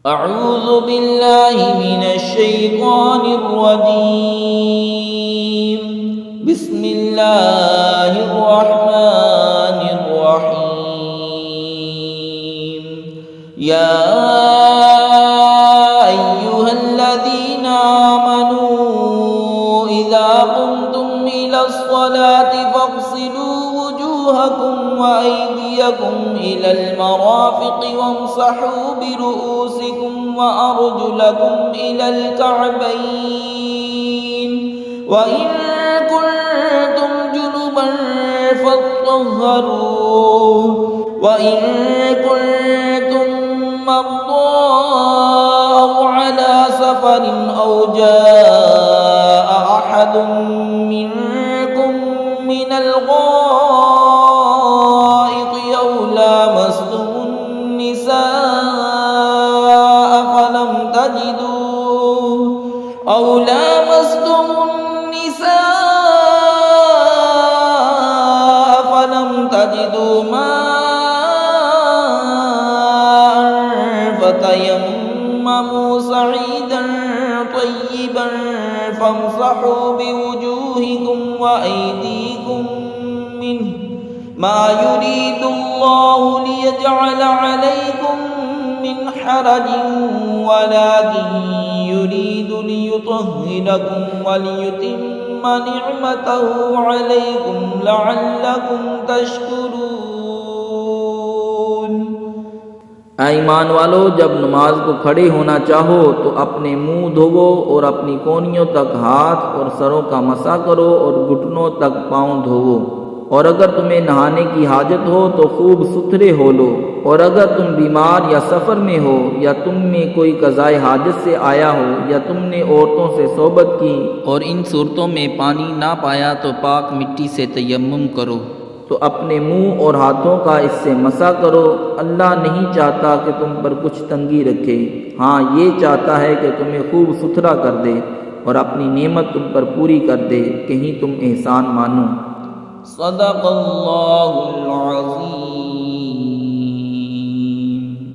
أعوذ بالله من الشيطان الرجيم. بسم الله الرحمن الرحيم. يا أيها الذين آمنوا إذا قمتم إلى الصلاة فاغسلوا وجوهكم وأيديكم إلى المرافق وامسحوا برؤوسكم وأرجلكم إلى الكعبين وإن كنتم جنبا فاطهروا وإن كنتم مرضى أو على سفر أو جاء أحد منكم من الغائط أو لامستم النساء فلم تجدوا ماء فتيمموا صعيدا طيبا فامسحوا بوجوهكم وأيديكم منه ما يريد الله ليجعل عليكم من حرج ولكن يريد ليطهركم وليتم نعمته عليكم لعلكم تشكرون। ईमान वालो, जब नमाज को खड़े होना चाहो तो अपने मुंह धोवो और अपनी कोहनियों तक हाथ और सरों का मसा करो और घुटनों तक पाँव धोवो। और अगर तुम्हें नहाने की हाजत हो तो खूब सुथरे हो लो। और अगर तुम बीमार या सफ़र में हो या तुम में कोई कज़ाए हाजत से आया हो या तुमने औरतों से सोबत की और इन सूरतों में पानी ना पाया तो पाक मिट्टी से तयम्मुम करो तो अपने मुंह और हाथों का इससे मसा करो। अल्लाह नहीं चाहता कि तुम पर कुछ तंगी रखे, हाँ ये चाहता है कि तुम्हें खूब सुथरा कर दे और अपनी नेमत तुम पर पूरी कर दे, कहीं तुम एहसान मानो। सदक़ल्लाहुल अज़ीम।